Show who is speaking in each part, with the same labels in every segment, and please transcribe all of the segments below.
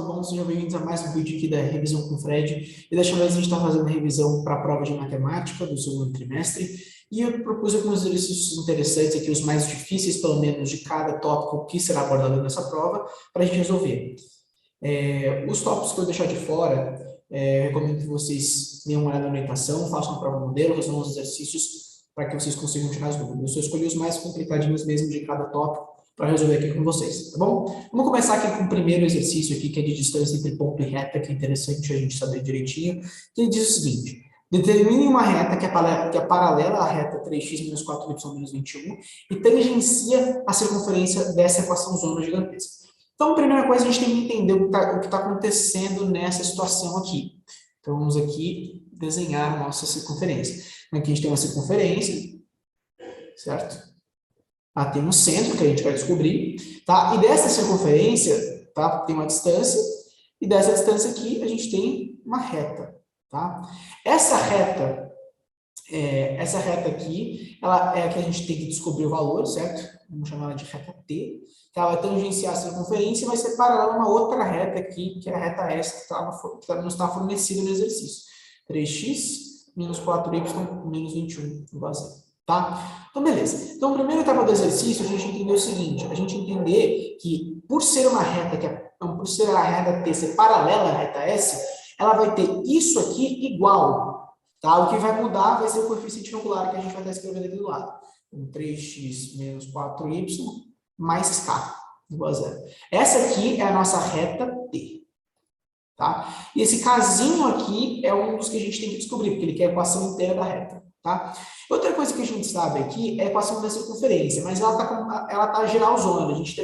Speaker 1: tudo bom? Sejam bem-vindos a mais um vídeo aqui da revisão com o Fred. E desta vez a gente está fazendo a revisão para a prova de matemática do segundo trimestre. E eu propus alguns exercícios interessantes aqui, os mais difíceis, pelo menos, de cada tópico que será abordado nessa prova, para a gente resolver. Os tópicos que eu deixar de fora, recomendo que vocês deem uma olhada na orientação, façam a prova modelo, resolvam os exercícios para que vocês consigam tirar as dúvidas. Eu só escolhi os mais complicadinhos mesmo de cada tópico, para resolver aqui com vocês, tá bom? Vamos começar aqui com o primeiro exercício aqui, que é de distância entre ponto e reta, que é interessante a gente saber direitinho, que ele diz o seguinte: determine uma reta que é paralela à reta 3x menos 4y menos 21 e tangencia a circunferência dessa equação zona gigantesca. Então, a primeira coisa, a gente tem que entender o que está acontecendo nessa situação aqui. Então, vamos aqui desenhar a nossa circunferência. Aqui a gente tem uma circunferência, certo? Tem um centro que a gente vai descobrir, tá? E dessa circunferência, tá? Tem uma distância, e dessa distância aqui a gente tem uma reta, tá? Essa reta aqui, ela é a que a gente tem que descobrir o valor, certo? Vamos chamar ela de reta T, que ela vai tangenciar a circunferência e vai ser paralela a uma outra reta aqui, que é a reta S, que nos está fornecida no exercício. 3x menos 4y menos 21 igual a 0. Tá? Então, beleza. Então, a primeira etapa do exercício, a gente entendeu o seguinte: a gente entender que, por ser uma reta, por ser a reta T ser paralela à reta S, ela vai ter isso aqui igual. Tá? O que vai mudar vai ser o coeficiente angular que a gente vai estar escrevendo aqui do lado. Então, 3x menos 4y mais k igual a 0. Essa aqui é a nossa reta T. Tá? E esse casinho aqui é um dos que a gente tem que descobrir, porque ele quer a equação inteira da reta. Tá? Outra coisa que a gente sabe aqui é a equação da circunferência, mas ela tá geralzona. A gente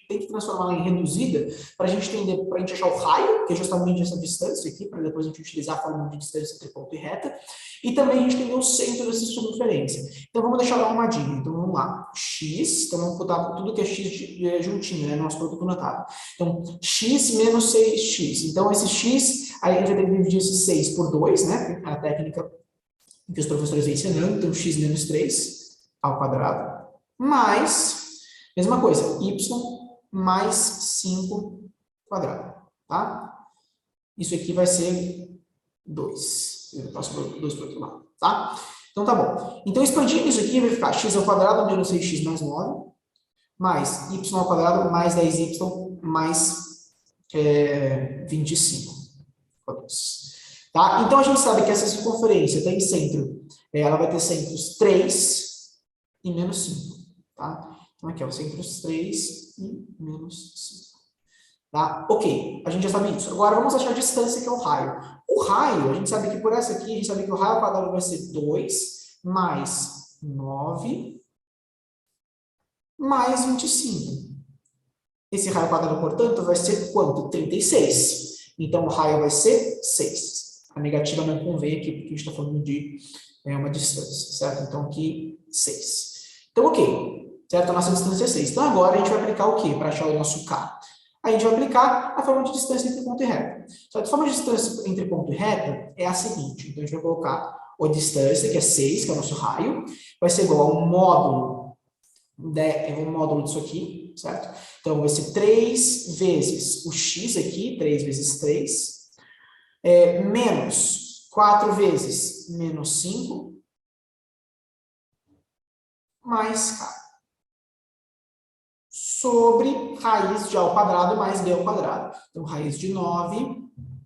Speaker 1: tem que transformá-la em reduzida para a gente entender, para a gente achar o raio, que é justamente essa distância aqui, para depois a gente utilizar a fórmula de distância entre ponto e reta, e também a gente entender o centro dessa circunferência. Então vamos deixar lá uma dica. Então vamos lá, x, então vamos botar tudo que é x juntinho, né, nosso produto notável. Então x menos 6x. Então esse x, aí a gente vai ter que dividir esse 6 por 2, né, a técnica que os professores vêm ensinando, então x menos 3 ao quadrado, mais, mesma coisa, y mais 5 quadrado, tá? Isso aqui vai ser 2. Eu passo 2 para o outro lado, tá? Então tá bom. Então expandindo isso aqui vai ficar x ao quadrado menos 6x mais 9, mais y ao quadrado mais 10y mais 25. Tá? Então, a gente sabe que essa circunferência tem centro, ela vai ter centros 3 e menos 5. Tá? Então, aqui, ó, centros 3 e menos 5. Tá? Ok, a gente já sabe isso. Agora, vamos achar a distância, que é o raio. O raio, a gente sabe que por essa aqui, a gente sabe que o raio ao quadrado vai ser 2 mais 9 mais 25. Esse raio ao quadrado, portanto, vai ser quanto? 36. Então, o raio vai ser 6. A negativa não convém aqui, porque a gente está falando de uma distância, certo? Então, aqui, 6. Então, ok. Certo? A nossa distância é 6. Então, agora a gente vai aplicar o quê para achar o nosso K? A gente vai aplicar a forma de distância entre ponto e reta. Só que a forma de distância entre ponto e reta é a seguinte. Então, a gente vai colocar a distância, que é 6, que é o nosso raio, vai ser igual ao módulo, o módulo disso aqui, certo? Então, vai ser 3 vezes o x aqui, 3 vezes 3, menos 4 vezes menos 5, mais k, sobre raiz de a ao quadrado mais b ao quadrado. Então, raiz de 9,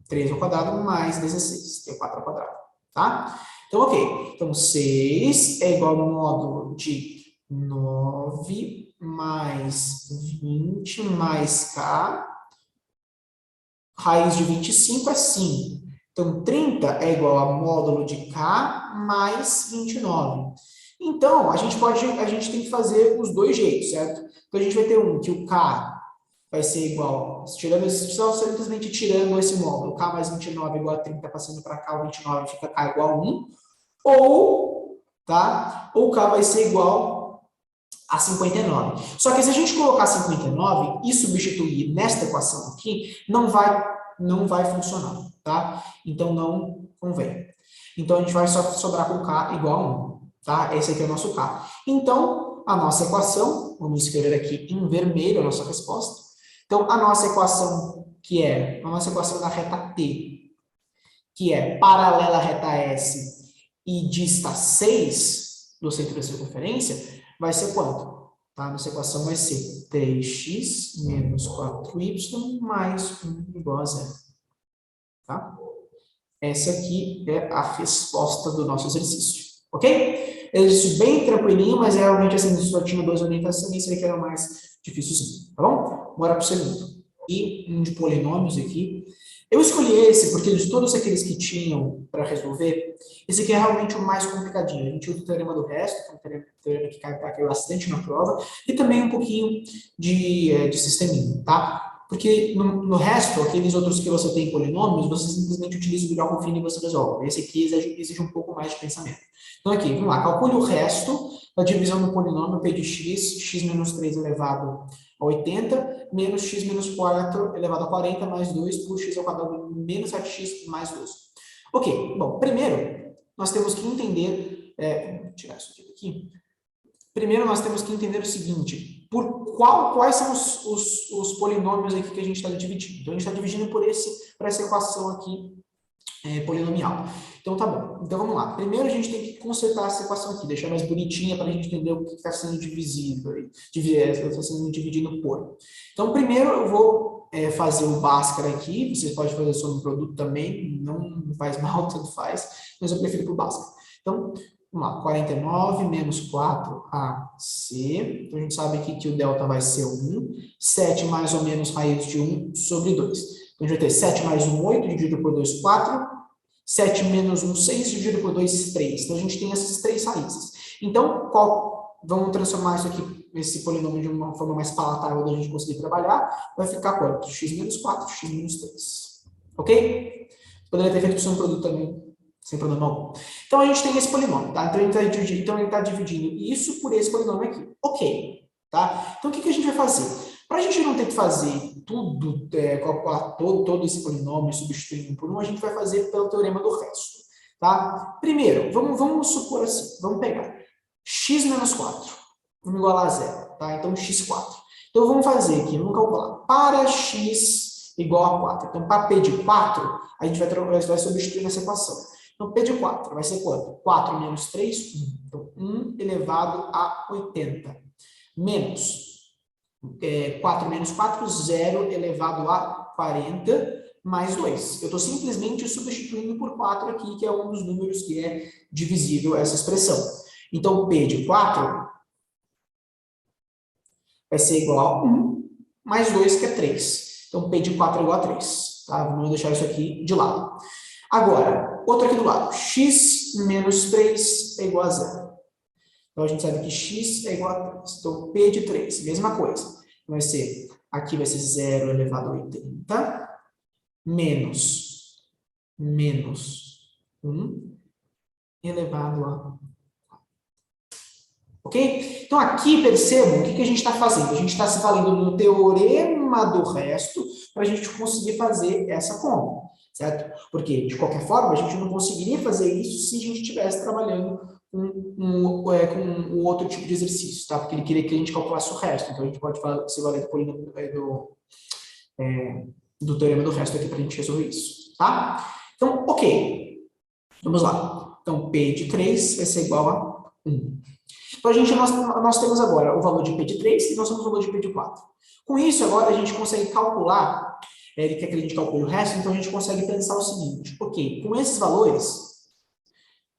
Speaker 1: 3 ao quadrado, mais 16, que é 4 ao quadrado, tá? Então, ok. Então, 6 é igual ao módulo de 9 mais 20 mais k. Raiz de 25 é 5. Então, 30 é igual a módulo de k mais 29. Então, a gente tem que fazer os dois jeitos, certo? Então, a gente vai ter que o k vai ser igual, só simplesmente tirando esse módulo, k mais 29 igual a 30, passando para cá, o 29 fica k igual a 1, ou k vai ser igual a 59. Só que se a gente colocar 59 e substituir nesta equação aqui, não vai funcionar, tá? Então, não convém. Então, a gente vai só sobrar com k igual a 1, tá? Esse aqui é o nosso k. Então, a nossa equação, vamos escrever aqui em vermelho a nossa resposta. Então, a nossa equação que é a nossa equação da reta T, que é paralela à reta S e dista 6 do centro da circunferência, vai ser quanto? Tá? Nossa equação vai ser 3x menos 4y mais 1 igual a 0. Tá? Essa aqui é a resposta do nosso exercício. Ok? Exercício bem tranquilinho, mas realmente assim, só tinha 2 orientações, esse aqui era o mais difícil, tá bom? Bora para o segundo. E um de polinômios aqui. Eu escolhi esse porque de todos aqueles que tinham para resolver, esse aqui é realmente o mais complicadinho. A gente usa o teorema do resto, que é um teorema que cai bastante na prova, e também um pouquinho de sisteminha, tá? Porque no resto, aqueles outros que você tem polinômios, você simplesmente utiliza o grau fino e você resolve. Esse aqui exige um pouco mais de pensamento. Então aqui, vamos lá, calcule o resto da divisão do polinômio p de x menos 3 elevado a 80, menos x menos 4 elevado a 40, mais 2, por x ao quadrado menos 7x mais 12. Ok, bom, primeiro, nós temos que entender, vou tirar isso aqui. Primeiro, nós temos que entender o seguinte, quais são os polinômios aqui que a gente está dividindo. Então, a gente está dividindo por essa equação aqui polinomial. Então, tá bom. Então, vamos lá. Primeiro, a gente tem que consertar essa equação aqui, deixar mais bonitinha para a gente entender o que está sendo divisível, está sendo dividido por. Então, primeiro, eu vou fazer o Bhaskara aqui, vocês podem fazer sobre o produto também, não faz mal, tanto faz, mas eu prefiro por Bhaskara. Então, vamos lá, 49 menos 4AC, então a gente sabe aqui que o delta vai ser 1, 7 mais ou menos raiz de 1 sobre 2. Então, a gente vai ter 7 mais 1, 8, dividido por 2, 4. 7 menos 1, 6, dividido por 2, 3. Então, a gente tem essas três raízes. Então, vamos transformar isso aqui, esse polinômio de uma forma mais palatável da gente conseguir trabalhar. Vai ficar quanto? X menos 4, x menos 3. Ok? Poderia ter feito isso no produto também, sem problema algum. Então, a gente tem esse polinômio, tá? Então, ele está dividindo isso por esse polinômio aqui. Ok. Tá? Então, o que a gente vai fazer? Para a gente não ter que fazer tudo, calcular todo esse polinômio, substituindo por um, a gente vai fazer pelo teorema do resto. Tá? Primeiro, vamos supor assim, vamos pegar x menos 4, vamos igualar a 0, tá? Então, x4. Então, vamos fazer aqui, vamos calcular, para x igual a 4. Então, para p de 4, a gente vai substituir nessa equação. Então, p de 4 vai ser quanto? 4 menos 3, 1. Então, 1 elevado a 80. Menos 4 menos 4, 0 elevado a 40, mais 2. Eu estou simplesmente substituindo por 4 aqui, que é um dos números que é divisível essa expressão. Então, P de 4 vai ser igual a 1, mais 2, que é 3. Então, P de 4 é igual a 3. Tá? Vamos deixar isso aqui de lado. Agora, outro aqui do lado. X menos 3 é igual a 0. Então, a gente sabe que x é igual a 3. Então, P de 3, mesma coisa. Aqui vai ser 0 elevado a 80, menos 1 elevado a... Ok? Então, aqui, percebam, o que a gente está fazendo? A gente está se valendo do teorema do resto para a gente conseguir fazer essa conta, certo? Porque, de qualquer forma, a gente não conseguiria fazer isso se a gente estivesse trabalhando com um outro tipo de exercício, tá? Porque ele queria que a gente calculasse o resto. Então, a gente pode se valer do teorema do resto aqui para a gente resolver isso, tá? Então, ok. Vamos lá. Então, P de 3 vai ser igual a 1. Então, nós temos agora o valor de P de 3 e nós temos o valor de P de 4. Com isso, agora a gente consegue calcular, ele quer que a gente calcule o resto, então a gente consegue pensar o seguinte, ok, com esses valores,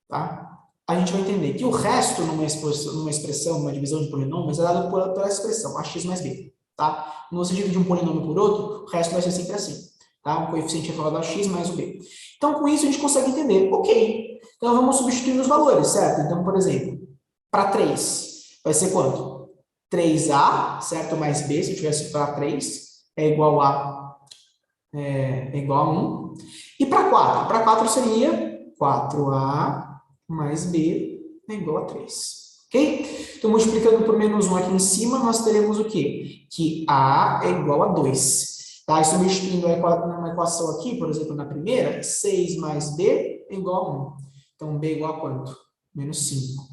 Speaker 1: tá? A gente vai entender que o resto numa expressão, numa divisão de polinômios, é dado por essa expressão, ax mais b, tá? Quando você divide um polinômio por outro, o resto vai ser sempre assim, tá? Um coeficiente elevado a x mais o b. Então, com isso, a gente consegue entender, ok, então vamos substituir os valores, certo? Então, por exemplo, para 3, vai ser quanto? 3a, certo? Mais b, se eu tivesse para 3, é igual a 1. E para 4? Para 4 seria 4a mais b é igual a 3. Ok? Então, multiplicando por menos 1 aqui em cima, nós teremos o quê? Que a é igual a 2. Tá? E substituindo uma equação aqui, por exemplo, na primeira, 6 mais b é igual a 1. Então, b é igual a quanto? Menos 5.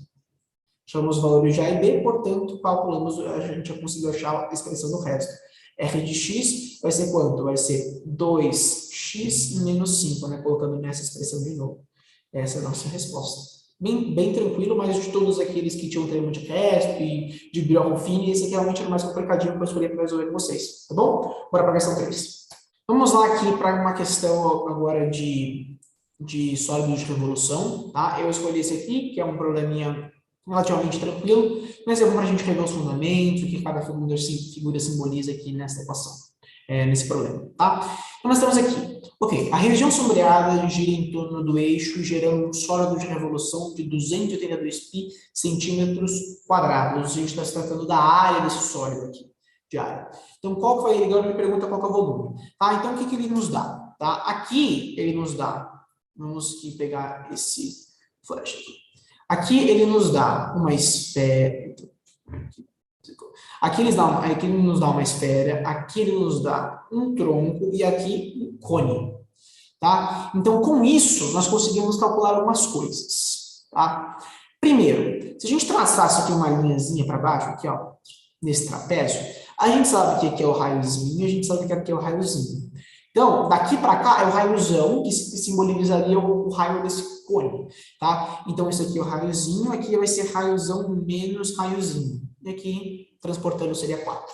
Speaker 1: Chamamos os valores de A e B, portanto, calculamos, a gente já conseguiu achar a expressão do resto. R de x vai ser quanto? Vai ser 2x menos 5, né? Colocando nessa expressão de novo. Essa é a nossa resposta. Bem tranquilo, mas de todos aqueles que tinham termo de RESP, de Biofine, esse aqui realmente era o mais complicadinho para eu escolher para resolver com vocês, tá bom? Bora para a questão 3. Vamos lá aqui para uma questão agora de sólidos de revolução, tá? Eu escolhi esse aqui, que é um probleminha relativamente tranquilo, mas é bom para a gente rever os fundamentos, o que cada figura simboliza aqui nessa equação, nesse problema, tá? Então, nós temos aqui, ok, a região sombreada gira em torno do eixo, gerando um sólido de revolução de 282 pi centímetros quadrados. A gente está se tratando da área desse sólido aqui, de área. Então, qual que vai, ele agora me pergunta qual que é o volume, tá? Então, o que ele nos dá, tá? Aqui, ele nos dá, vamos aqui pegar esse flash aqui. Aqui ele nos dá uma esfera. Aqui ele nos dá uma esfera, aqui ele nos dá um tronco e aqui um cone. Tá? Então, com isso, nós conseguimos calcular algumas coisas. Tá? Primeiro, se a gente traçasse aqui uma linhazinha para baixo, aqui, ó, nesse trapézio, a gente sabe que aqui é o raiozinho, a gente sabe que aqui é o raiozinho. Então, daqui para cá é o raiozão, que simbolizaria o raio desse cone, tá? Então, esse aqui é o raiozinho, aqui vai ser raiozão menos raiozinho. E aqui, transportando, seria 4.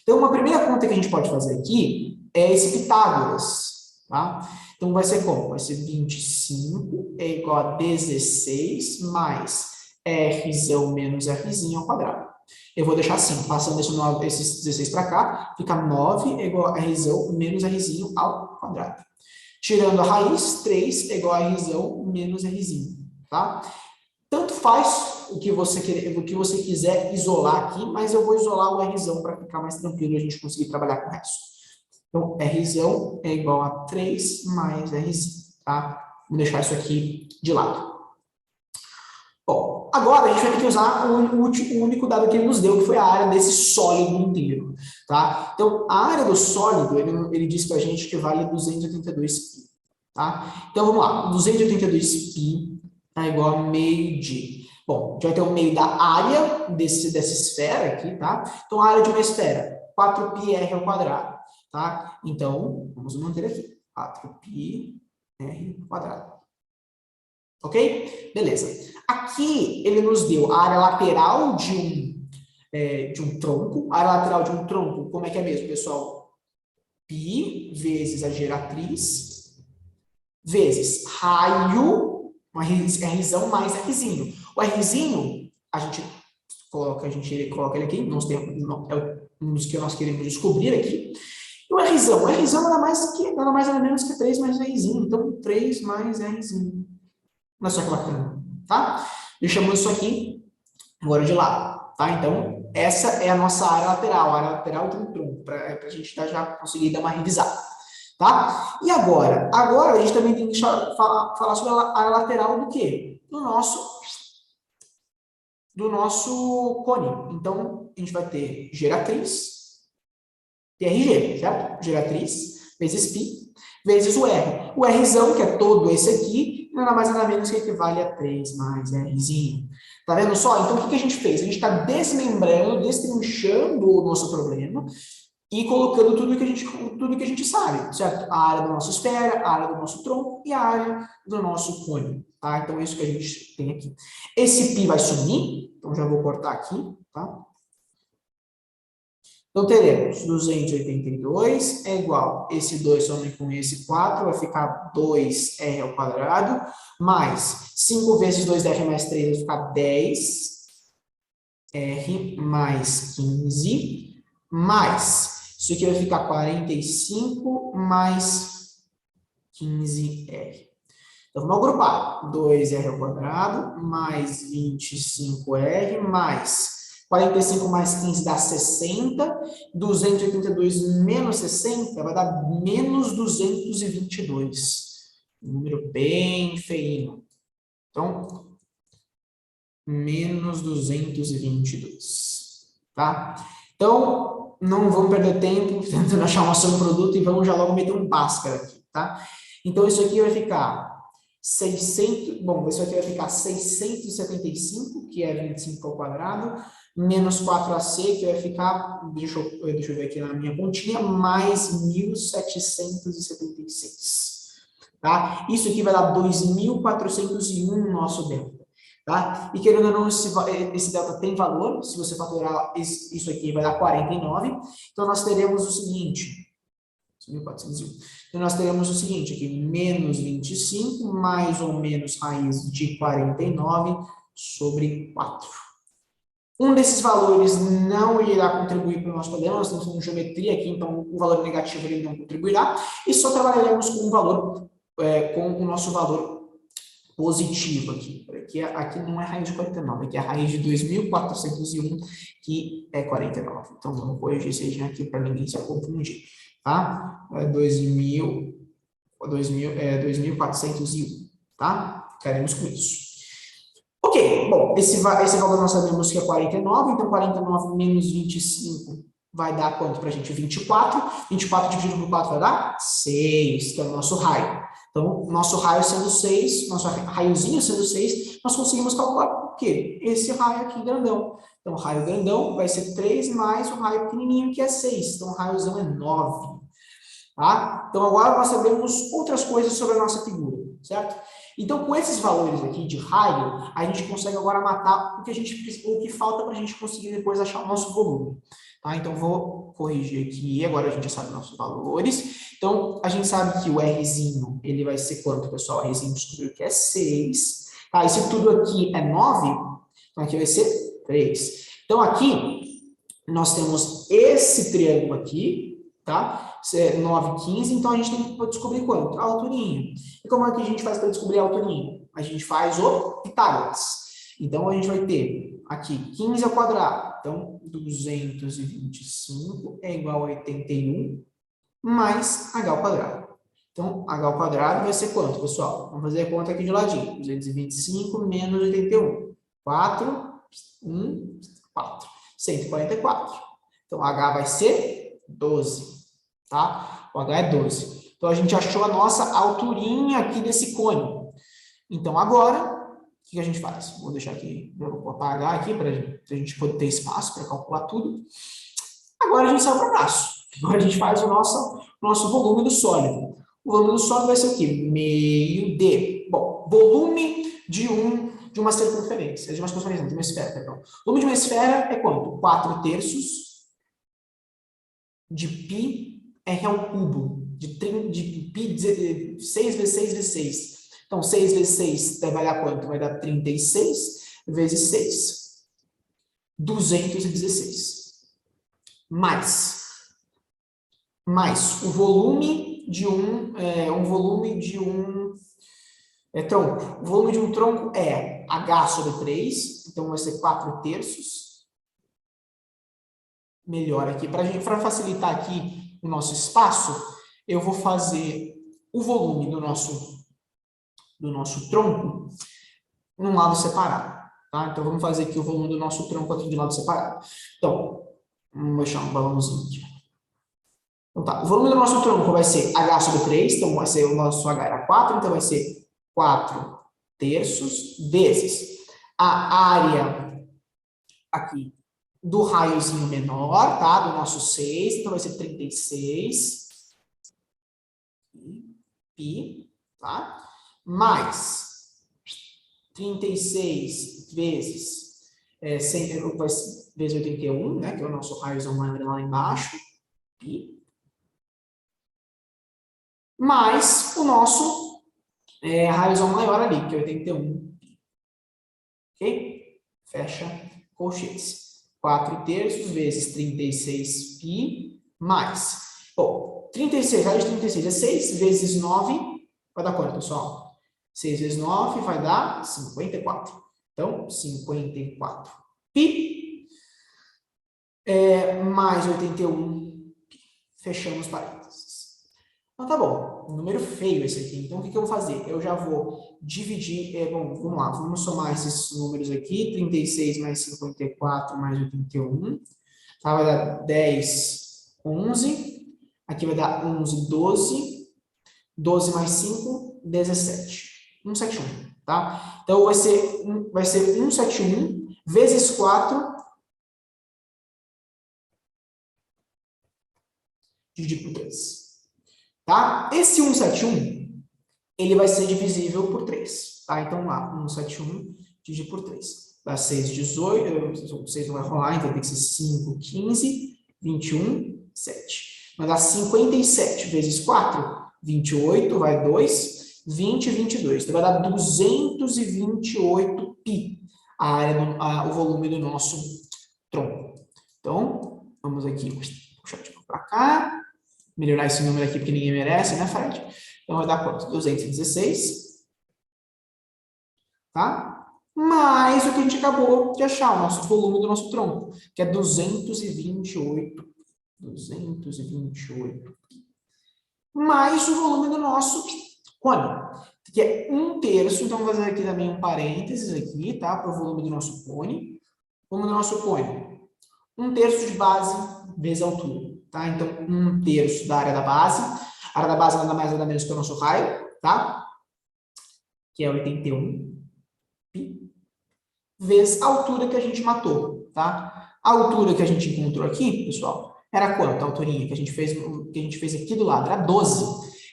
Speaker 1: Então, uma primeira conta que a gente pode fazer aqui é esse Pitágoras, tá? Então, vai ser como? Vai ser 25 é igual a 16 mais Rzão menos Rzinho ao quadrado. Eu vou deixar assim, passando esses 16 para cá, fica 9 é igual a Rzão menos Rzinho ao quadrado. Tirando a raiz, 3 é igual a Rzão menos Rzinho, tá? Tanto faz o que você quiser isolar aqui, mas eu vou isolar o Rzão para ficar mais tranquilo e a gente conseguir trabalhar com o resto. Então, Rzão é igual a 3 mais Rzinho, tá? Vou deixar isso aqui de lado. Bom, agora a gente vai ter que usar o único dado que ele nos deu, que foi a área desse sólido inteiro, tá? Então, a área do sólido, ele diz pra gente que vale 282 π, tá? Então, vamos lá, 282 π é igual a meio de... Bom, a gente vai ter o meio da área dessa esfera aqui, tá? Então, a área de uma esfera, 4πr ao quadrado, tá? Então, vamos manter aqui, 4πr ao quadrado. Ok? Beleza. Aqui ele nos deu a área lateral de um tronco. A área lateral de um tronco, como é que é mesmo, pessoal? Π vezes a geratriz, vezes raio, uma Rzão mais Rzinho. O Rzinho, a gente coloca ele aqui, é um dos que nós queremos descobrir aqui. E o Rzão nada mais nada menos que 3 mais Rzinho. Então, 3 mais Rzinho. Não é só que bacana, tá? Deixamos isso aqui agora de lado, tá? Então, essa é a nossa área lateral de um tronco, para a gente já conseguir dar uma revisada, tá? E agora? Agora a gente também tem que falar sobre a área lateral do quê? Do nosso cone. Então, a gente vai ter geratriz, RG, certo? Geratriz vezes π, vezes o R. O Rzão, que é todo esse aqui, nada mais nada menos que equivale a 3 mais Rzinho. Tá vendo só? Então, o que a gente fez? A gente está destrinchando o nosso problema e colocando tudo que a gente sabe, certo? A área da nossa esfera, a área do nosso tronco e a área do nosso cone, tá? Então, é isso que a gente tem aqui. Esse π vai sumir, então já vou cortar aqui, tá? Então, teremos 282 é igual, esse 2 some com esse 4, vai ficar 2r ao quadrado, mais 5 vezes 2r mais 3 vai ficar 10r mais 15, mais, isso aqui vai ficar 45 mais 15r. Então, vamos agrupar, 2r ao quadrado, mais 25r, mais 45 mais 15 dá 60, 282 menos 60 vai dar menos 222. Um número bem feinho. Então, menos 222. Tá? Então, não vamos perder tempo tentando achar uma ação produto e vamos já logo meter um Bhaskara aqui. Tá? Então, isso aqui vai ficar 600, bom, isso aqui vai ficar 675, que é 25 ao quadrado, menos 4AC, que vai ficar, deixa eu ver aqui na minha continha, mais 1.776. Tá? Isso aqui vai dar 2.401 no nosso delta. Tá? E querendo ou não, esse delta tem valor, se você faturar isso aqui vai dar 49. Então, nós teremos o seguinte, 1.401. Então, nós teremos o seguinte aqui, menos 25, mais ou menos raiz de 49 sobre 4. Um desses valores não irá contribuir para o nosso problema, nós estamos falando de geometria aqui, então o valor negativo ele não contribuirá, e só trabalharemos com o valor, com o nosso valor positivo aqui. Aqui não é raiz de 49, aqui é a raiz de 2.401, que é 49. Então, vamos corrigir esse aqui para ninguém se confundir, tá? 2.401, tá? Ficaremos com isso. Ok, bom, esse valor nós sabemos que é 49, então 49 menos 25 vai dar quanto para a gente? 24. 24 dividido por 4 vai dar 6, que é o nosso raio. Então, nosso raio sendo 6, nosso raiozinho sendo 6, nós conseguimos calcular o quê? Esse raio aqui grandão. Então, o raio grandão vai ser 3 mais o raio pequenininho, que é 6. Então, o raiozão é 9. Tá? Então, agora nós sabemos outras coisas sobre a nossa figura, certo? Então, com esses valores aqui de raio, a gente consegue agora matar o que falta para a gente conseguir depois achar o nosso volume. Tá? Então, vou corrigir aqui, agora a gente já sabe os nossos valores. Então, a gente sabe que o Rzinho, ele vai ser quanto, pessoal? O Rzinho descobriu que é 6. Tá? E se tudo aqui é 9, então aqui vai ser 3. Então, aqui, nós temos esse triângulo aqui, tá? 9, 15, então a gente tem que descobrir quanto? A alturinha. E como é que a gente faz para descobrir a alturinha? A gente faz o Pitágoras. Então, a gente vai ter aqui 15 ao quadrado. Então, 225 é igual a 81 mais h ao quadrado. Então, h ao quadrado vai ser quanto, pessoal? Vamos fazer a conta aqui de ladinho. 225 menos 81. 4, 1, 4. 144. Então, h vai ser 12. Tá? O H é 12. Então, a gente achou a nossa alturinha aqui desse cone. Então, agora, o que a gente faz? Vou deixar aqui, vou apagar aqui para a gente poder ter espaço para calcular tudo. Agora, a gente sai para o braço. Agora, a gente faz o nosso volume do sólido. O volume do sólido vai ser o quê? Meio D. Bom, volume de uma circunferência, de uma esfera, perdão. O volume de uma esfera é quanto? 4/3 de π R ao cubo, de π, 6 vezes 6 vezes 6. Então, 6 vezes 6 vai dar quanto? Vai dar 36 vezes 6. 216. Mais o volume de um tronco. O volume de um tronco é H sobre 3, então vai ser 4/3. Melhor aqui, para facilitar aqui o nosso espaço, eu vou fazer o volume do nosso tronco num lado separado. Tá? Então, vamos fazer aqui o volume do nosso tronco aqui de lado separado. Então, vamos deixar um balãozinho aqui. Então, tá. O volume do nosso tronco vai ser H sobre 3, então vai ser o nosso H era 4, então vai ser 4/3 vezes a área aqui do raiozinho menor, tá? Do nosso 6, então vai ser 36 π, tá? Mais 36 vezes vezes 81, né? Que é o nosso raiozão maior lá embaixo, π. Mais o nosso raiozão maior ali, que é 81 π. Ok? Fecha colchetes. 4/3 vezes 36 π mais. Bom, 36, raiz de 36 é 6 vezes 9, vai dar quanto, pessoal? 6 vezes 9 vai dar 54. Então, 54 π mais 81 π. Fechamos parênteses. Então, tá bom. Número feio esse aqui. Então, o que eu vou fazer? Eu já vou dividir... bom, vamos lá. Vamos somar esses números aqui. 36 mais 54 mais 81. Tá? Vai dar 10, 11. Aqui vai dar 11, 12. 12 mais 5, 17. 171. Tá? Então, vai ser 171 vezes 4 dividido por 3. Tá? Esse 171, ele vai ser divisível por 3. Tá? Então, lá, 171 dividido por 3. Dá 6, 18, 6 não vai rolar, então tem que ser 5, 15, 21, 7. Vai dar 57 vezes 4, 28, vai 2, 20, 22. Então, vai dar 228 pi, o volume do nosso tronco. Então, vamos aqui puxar de novo para cá. Melhorar esse número aqui, porque ninguém merece, né, Fred? Então, vai dar quanto? 216. Tá? Mais o que a gente acabou de achar, o nosso volume do nosso tronco, que é 228. 228. Mais o volume do nosso cone, que é 1/3. Então, vou fazer aqui também um parênteses aqui, tá? Para o volume do nosso cone. Volume do nosso cone. 1/3 de base vezes altura, tá? Então, 1/3 da área da base. A área da base nada mais nada menos que o nosso raio, tá? Que é 81 pi. Vezes a altura que a gente matou, tá? A altura que a gente encontrou aqui, pessoal, era quanto? A alturinha que a gente fez aqui do lado, era 12.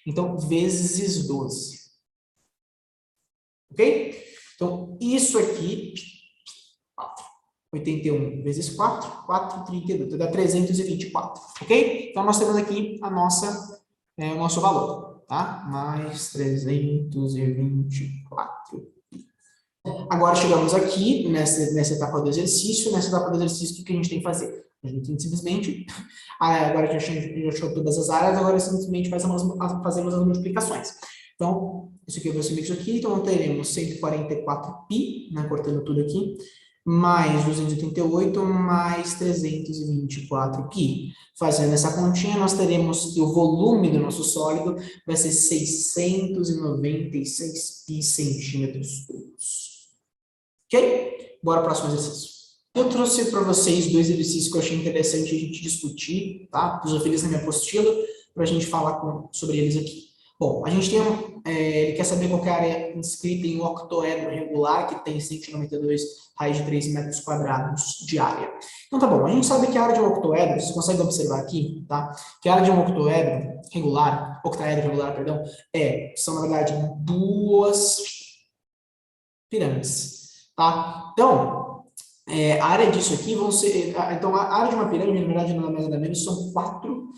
Speaker 1: Então, vezes 12. Ok? Então, isso aqui, 81 vezes 4, 432, então dá 324, ok? Então, nós temos aqui o nosso valor, tá? Mais 324. Agora chegamos aqui nessa etapa do exercício. Nessa etapa do exercício, o que a gente tem que fazer? A gente tem que simplesmente, agora já achou todas as áreas, agora simplesmente fazemos as multiplicações. Então, isso aqui eu vou assumir isso aqui, então teremos 144 pi, né, cortando tudo aqui, mais 288, mais 324 pi. Fazendo essa continha, nós teremos que o volume do nosso sólido vai ser 696 pi centímetros cúbicos. Ok? Bora para o próximo exercício. Eu trouxe para vocês 2 exercícios que eu achei interessante a gente discutir, tá? Pus eles na minha apostila para a gente falar sobre eles aqui. Bom, a gente tem ele quer saber qual que é a área inscrita em um octoedro regular que tem 192 raiz de 3 metros quadrados de área. Então tá bom, a gente sabe que a área de um octoedro, você consegue observar aqui, tá? Que a área de um octoedro regular, perdão, são na verdade 2 pirâmides. Tá? Então, a área disso aqui vão ser... Então, a área de uma pirâmide, na verdade, nada mais nada menos, são 4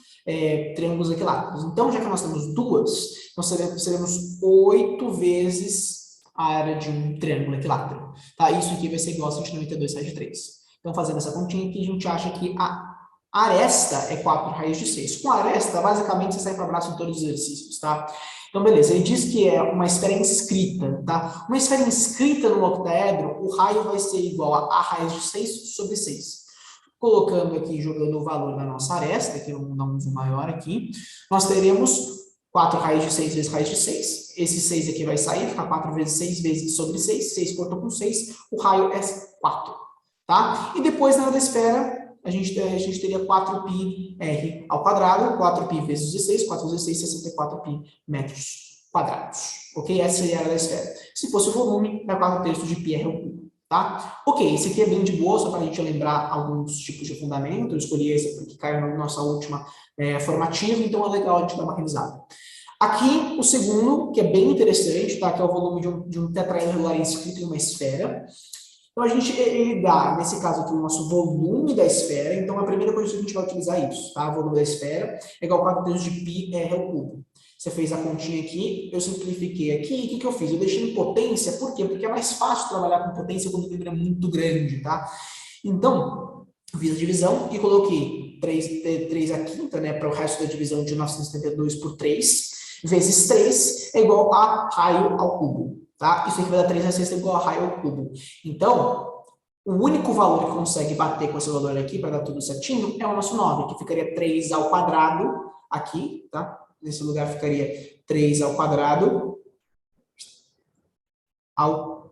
Speaker 1: triângulos equiláteros. Então, já que nós temos 2, nós seremos 8 vezes a área de um triângulo equilátero. Tá? Isso aqui vai ser igual a 192 raiz de 3. Então, fazendo essa continha aqui, a gente acha que a aresta é 4 raiz de 6. Com a aresta, basicamente, você sai para o braço em todos os exercícios, tá? Então, beleza, ele diz que é uma esfera inscrita, tá? Uma esfera inscrita no octaedro, o raio vai ser igual a raiz de 6 sobre 6. Colocando aqui, jogando o valor da nossa aresta, que eu vou dar um zoom maior aqui, nós teremos 4 raiz de 6 vezes raiz de 6. Esse 6 aqui vai sair, ficar 4 vezes 6 vezes sobre 6. 6 cortou com 6, o raio é 4, tá? E depois, na outra esfera, a gente teria 4πr ao quadrado, 4π vezes 16, 4 vezes 16, 64π metros quadrados. Ok? Essa seria a área da esfera. Se fosse o volume, é 4/3 de πr ao cubo. Tá? Ok, esse aqui é bem de boa, só para a gente lembrar alguns tipos de fundamento. Eu escolhi esse porque caiu na nossa última formativa, então é legal a gente dar uma revisada. Aqui, o segundo, que é bem interessante, tá? Que é o volume de um tetraedro regular inscrito em uma esfera. Então, ele dá, nesse caso aqui, o nosso volume da esfera. Então, a primeira coisa que a gente vai utilizar é isso, tá? O volume da esfera é igual a 4/3 de πr ao cubo. Você fez a continha aqui, eu simplifiquei aqui, e o que eu fiz? Eu deixei em potência, por quê? Porque é mais fácil trabalhar com potência quando o número é muito grande, tá? Então, fiz a divisão e coloquei 3/5, né, para o resto da divisão de 972 por 3, vezes 3 é igual a raio ao cubo. Tá? Isso aqui vai dar 3/6 igual a raio ao cubo. Então, o único valor que consegue bater com esse valor aqui, para dar tudo certinho, é o nosso 9, que ficaria 3 ao quadrado aqui, tá? Nesse lugar ficaria 3 ao quadrado ao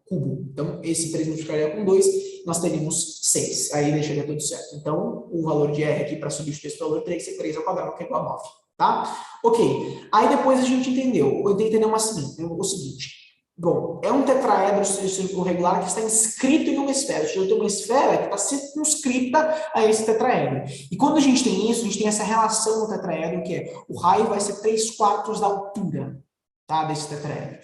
Speaker 1: cubo. Então, esse 3 multiplicaria com 2, nós teríamos 6. Aí deixaria tudo certo. Então, o valor de R aqui para substituir esse valor 3 é 3 ao quadrado, que é igual a 9. Tá? Ok. Aí depois a gente entendeu. Eu tenho que entender o seguinte. Bom, é um tetraedro círculo regular que está inscrito em uma esfera. Eu tenho uma esfera que está circunscrita a esse tetraedro. E quando a gente tem isso, a gente tem essa relação no tetraedro, que é o raio vai ser 3/4 da altura, tá, desse tetraedro.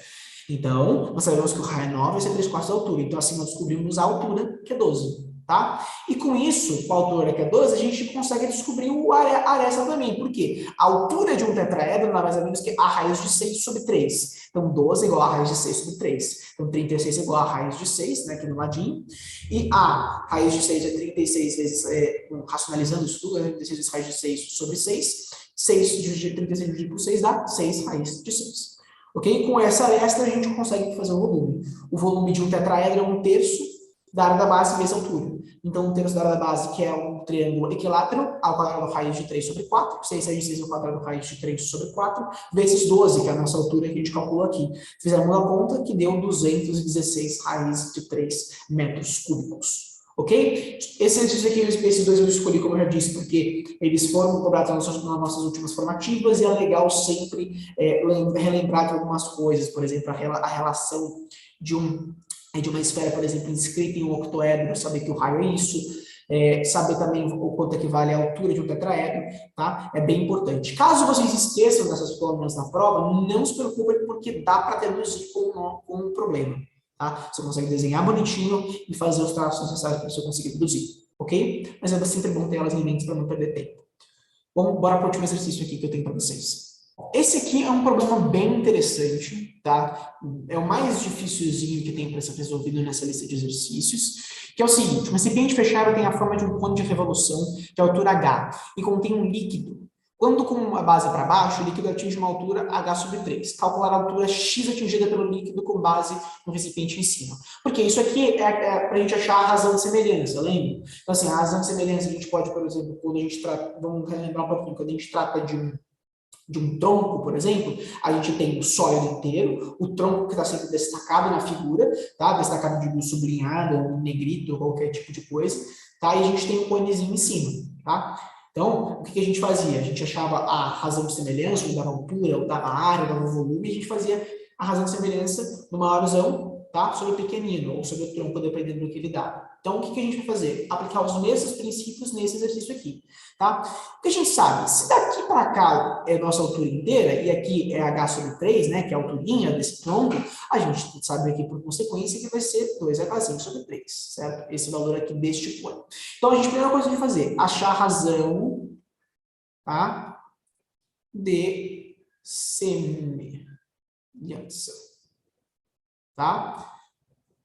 Speaker 1: Então, nós sabemos que o raio 9 vai ser 3/4 da altura. Então, assim, nós descobrimos a altura, que é 12. Tá? E com isso, com a altura que é 12, a gente consegue descobrir a aresta também. Por quê? A altura de um tetraedro nada mais ou menos que a raiz de 6 sobre 3. Então, 12 é igual a raiz de 6 sobre 3. Então, 36 é igual a raiz de 6, né, aqui no ladinho. E a raiz de 6 é 36 vezes, racionalizando isso tudo, 36 vezes raiz de 6 sobre 6. 6 dividido 36 dividido por 6 dá 6 raiz de 6. Ok? Com essa aresta, a gente consegue fazer o volume. O volume de um tetraedro é 1/3 da área da base vezes a altura. Então, 1/3 da área da base, que é um triângulo equilátero, ao quadrado raiz de 3 sobre 4, 6 raiz de 6 ao quadrado raiz de 3 sobre 4, vezes 12, que é a nossa altura que a gente calculou aqui. Fizemos a conta que deu 216 raiz de 3 metros cúbicos. Ok? Esse exercício aqui, esses dois eu escolhi, como eu já disse, porque eles foram cobrados nas nossas últimas formativas e é legal sempre relembrar de algumas coisas, por exemplo, a relação de uma esfera, por exemplo, inscrita em um octoedro, saber que o raio é isso, saber também o quanto equivale a altura de um tetraedro, tá? É bem importante. Caso vocês esqueçam dessas fórmulas na prova, não se preocupem, porque dá para deduzir com um problema, tá? Você consegue desenhar bonitinho e fazer os traços necessários para você conseguir deduzir, ok? Mas é sempre bom ter elas em mente para não perder tempo. Bom, bora para o último exercício aqui que eu tenho para vocês. Esse aqui é um problema bem interessante, tá? É o mais dificilzinho que tem para ser resolvido nessa lista de exercícios, que é o seguinte: um recipiente fechado tem a forma de um cone de revolução de altura h e contém um líquido. Quando com a base para baixo, o líquido atinge uma altura h sobre 3. Calcular a altura x atingida pelo líquido com base no recipiente em cima. Porque isso aqui é para a gente achar a razão de semelhança, lembra? Então, assim, a razão de semelhança a gente pode, por exemplo, quando a gente trata, vamos relembrar um pouquinho, quando a gente trata de um tronco, por exemplo, a gente tem o sólido inteiro, o tronco que está sempre destacado na figura, tá? Destacado de sublinhado, ou negrito, ou qualquer tipo de coisa, tá? E a gente tem um conezinho em cima, tá? Então, o que a gente fazia? A gente achava a razão de semelhança, ou dava altura, ou dava área, ou dava volume, e a gente fazia a razão de semelhança no maiorzão, tá? Sobre o pequenino, ou sobre o tronco, dependendo do que ele dá. Então, o que a gente vai fazer? Aplicar os mesmos princípios nesse exercício aqui, tá? O que a gente sabe? Se daqui para cá é a nossa altura inteira, e aqui é h sobre 3, né, que é a alturinha desse tronco, a gente sabe aqui, por consequência, que vai ser 2h sobre 3, certo? Esse valor aqui deste cone. Então, a primeira coisa de fazer, achar a razão, tá? De semelhança, tá?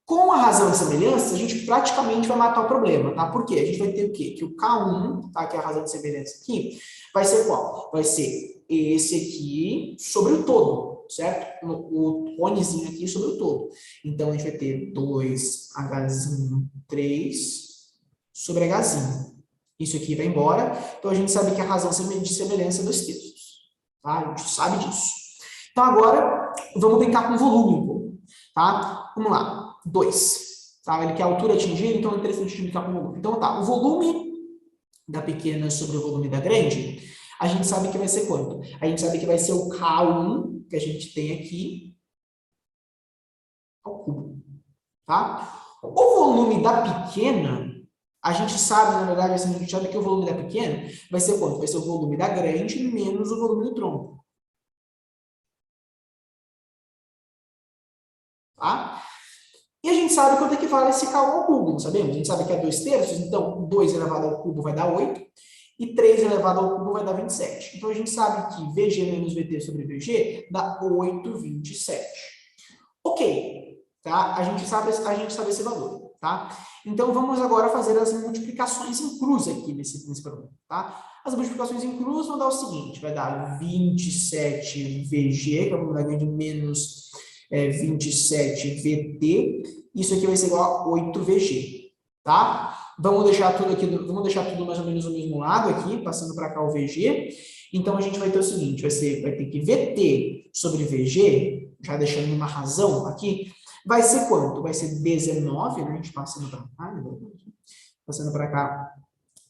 Speaker 1: Com a razão de semelhança, a gente praticamente vai matar o problema, tá? Por quê? A gente vai ter o quê? Que o K1, tá? Que é a razão de semelhança aqui, vai ser qual? Vai ser esse aqui sobre o todo, certo? O conezinho aqui sobre o todo. Então, a gente vai ter 2h3 sobre Hzinho. Isso aqui vai embora. Então, a gente sabe que a razão de semelhança é 2/3, tá? A gente sabe disso. Então, agora, vamos brincar com o volume, tá? Vamos lá. 2, tá? Ele quer a altura atingida, então é interessante brincar com o volume. Então, tá, o volume da pequena sobre o volume da grande, a gente sabe que vai ser quanto? A gente sabe que vai ser o K1, que a gente tem aqui, ao cubo, tá? O volume da pequena, a gente sabe, na verdade, assim, a gente sabe que o volume da pequena vai ser quanto? Vai ser o volume da grande menos o volume do tronco. Tá? E a gente sabe quanto equivale esse K1 ao cubo, não sabemos? A gente sabe que é 2/3, então 2 elevado ao cubo vai dar 8, e 3 elevado ao cubo vai dar 27. Então a gente sabe que VG menos VT sobre VG dá 8/27. Ok, tá? A gente sabe esse valor, tá? Então vamos agora fazer as multiplicações em cruz aqui nesse problema, tá? As multiplicações em cruz vão dar o seguinte, vai dar 27 VG, que é o número da grande, menos 27 VT, isso aqui vai ser igual a 8 VG, tá? Vamos deixar tudo aqui, vamos deixar tudo mais ou menos do mesmo lado aqui, passando para cá o VG. Então a gente vai ter o seguinte, vai ter que VT sobre VG, já deixando uma razão aqui, vai ser quanto? Vai ser 19, né? A gente passando para cá, passando para cá.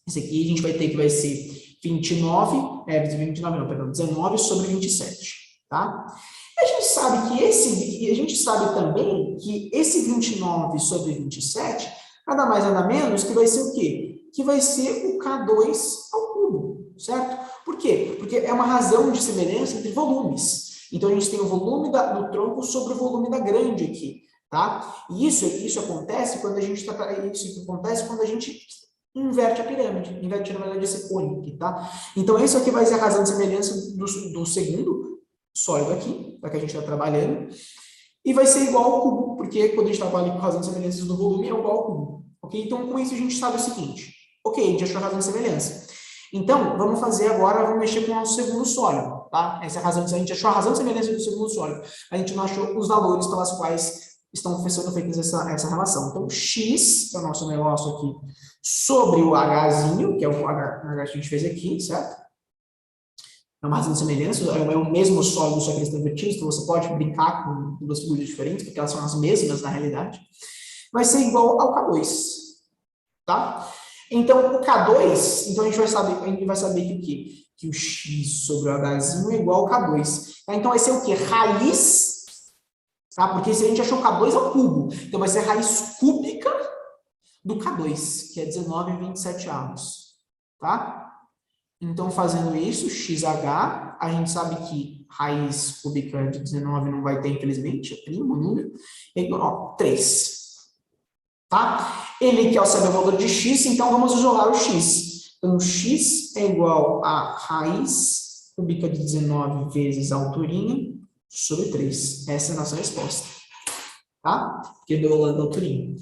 Speaker 1: Esse aqui a gente vai ter que vai ser 29 não, perdão, 19 sobre 27, tá? A gente sabe também que esse 29 sobre 27, nada mais nada menos que vai ser o quê? Que vai ser o K2 ao cubo, certo? Por quê? Porque é uma razão de semelhança entre volumes. Então, a gente tem o volume do tronco sobre o volume da grande aqui, tá? E isso acontece quando a gente inverte a pirâmide, inverte, na verdade, esse cone aqui, tá? Então, isso aqui vai ser a razão de semelhança do segundo sólido aqui, para que a gente está trabalhando, e vai ser igual ao cubo, porque quando a gente trabalha com razão de semelhança do volume, é igual ao cubo, ok? Então, com isso, a gente sabe o seguinte, ok, a gente achou a razão de semelhança. Então, vamos mexer com o nosso segundo sólido, tá? Essa é a razão, a gente achou a razão de semelhança do segundo sólido, a gente não achou os valores pelas quais estão sendo feitas essa relação. Então, x, que é o nosso negócio aqui, sobre o Hzinho, que é o H que a gente fez aqui, certo? É uma razão de semelhança, é o mesmo sólido, só que eles estão invertidos, então você pode brincar com duas figuras diferentes, porque elas são as mesmas na realidade. Vai ser igual ao K2, tá? Então, o K2, então a gente vai saber que o quê? Que o x sobre o Hzinho é igual ao K2. Tá? Então, vai ser o quê? Raiz, tá? Porque se a gente achou o K2 ao cubo, então vai ser raiz cúbica do K2, que é 19,27 avos, tá? Então, fazendo isso, xh, a gente sabe que raiz cúbica de 19 não vai ter, infelizmente, é primo, número, é igual a 3. Tá? Ele quer saber o valor de x, então vamos isolar o x. Então, x é igual a raiz cúbica de 19 vezes a alturinha sobre 3. Essa é a nossa resposta. Tá? Porque deu a alturinha.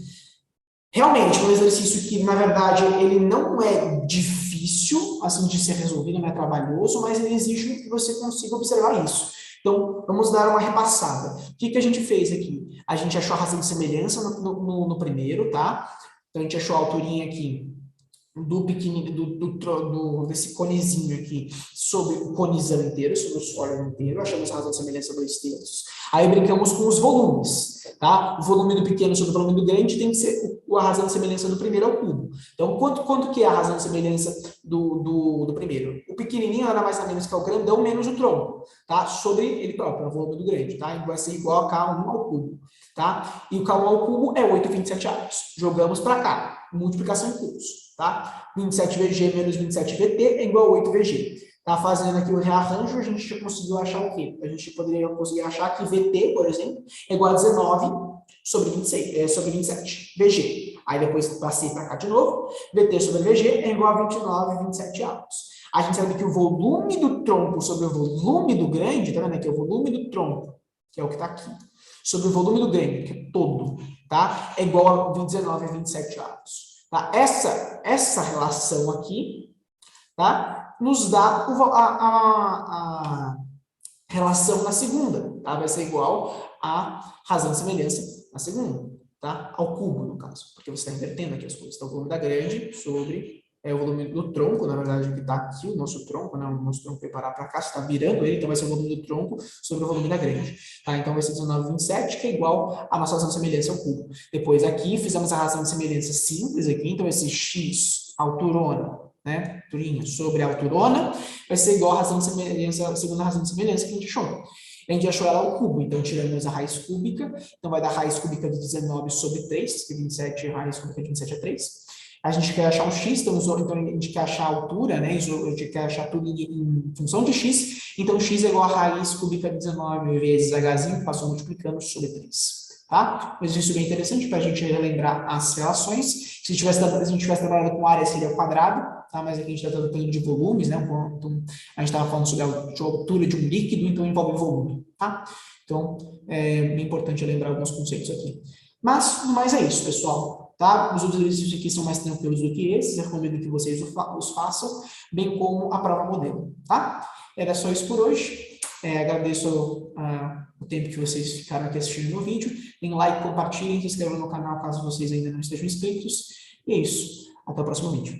Speaker 1: Realmente, um exercício que, na verdade, ele não é difícil, assim, de ser resolvido, não é trabalhoso, mas ele exige que você consiga observar isso. Então, vamos dar uma repassada. O que a gente fez aqui? A gente achou a razão de semelhança no primeiro, tá? Então, a gente achou a alturinha aqui desse conezinho aqui sobre o conezão inteiro, sobre o sólido inteiro, achamos a razão de semelhança 2/3. Aí brincamos com os volumes, tá? O volume do pequeno sobre o volume do grande tem que ser a razão de semelhança do primeiro ao cubo. Então, quanto que é a razão de semelhança do primeiro? O pequenininho nada mais nada menos que é o grandão menos o tronco, tá? Sobre ele próprio, o volume do grande, tá? E vai ser igual a K1 ao cubo, tá? E o K1 ao cubo é 8,27 avos. Jogamos para cá, multiplicação em cubos. Tá? 27VG menos 27VT é igual a 8VG. Tá? Fazendo aqui o rearranjo, a gente já conseguiu achar o quê? A gente poderia conseguir achar que VT, por exemplo, é igual a 19 sobre 27 VG. Aí depois passei para cá de novo, VT sobre VG é igual a 29,27 avos. A gente sabe que o volume do tronco sobre o volume do grande, tá vendo aqui? O volume do tronco, que é o que está aqui, sobre o volume do grande, que é todo, tá? É igual a 19,27 avos. Tá? Essa relação aqui, tá? Nos dá a relação na segunda, tá? Vai ser igual a razão de semelhança na segunda, tá? Ao cubo, no caso, porque você está invertendo aqui as coisas. Então, o volume da grande sobre o volume do tronco, na verdade, que está aqui, o nosso tronco, né? O nosso tronco vai parar para cá, você está virando ele, então vai ser o volume do tronco sobre o volume da grande. Tá? Então, vai ser 19,27, que é igual a nossa razão de semelhança ao cubo. Depois, aqui, fizemos a razão de semelhança simples aqui, então esse x, alturona, né? Alturinha sobre a alturona, vai ser igual a razão de semelhança, a segunda razão de semelhança que a gente achou. A gente achou ela ao cubo, então tiramos a raiz cúbica, então vai dar raiz cúbica de 19 sobre 3, que 27, raiz cúbica de 27 é 3. A gente quer achar o x, então a gente quer achar a altura, né? A gente quer achar tudo em função de x, então x é igual a raiz cúbica de 19 vezes hzinho, que passou multiplicando sobre 3. Tá? Um exercício bem interessante para a gente relembrar as relações. Se a gente tivesse trabalhado com área, seria quadrado, tá? Mas aqui a gente está tratando de volumes, né? Então, a gente estava falando sobre a altura de um líquido, então envolve volume, tá? Então, é bem importante lembrar alguns conceitos aqui. Mas, no mais é isso, pessoal. Tá? Os outros exercícios aqui são mais tranquilos do que esses, recomendo que vocês os façam, bem como a prova modelo, tá? Era só isso por hoje. Agradeço o tempo que vocês ficaram aqui assistindo no vídeo. Deem like, compartilhem, se inscrevam no canal caso vocês ainda não estejam inscritos. E é isso. Até o próximo vídeo.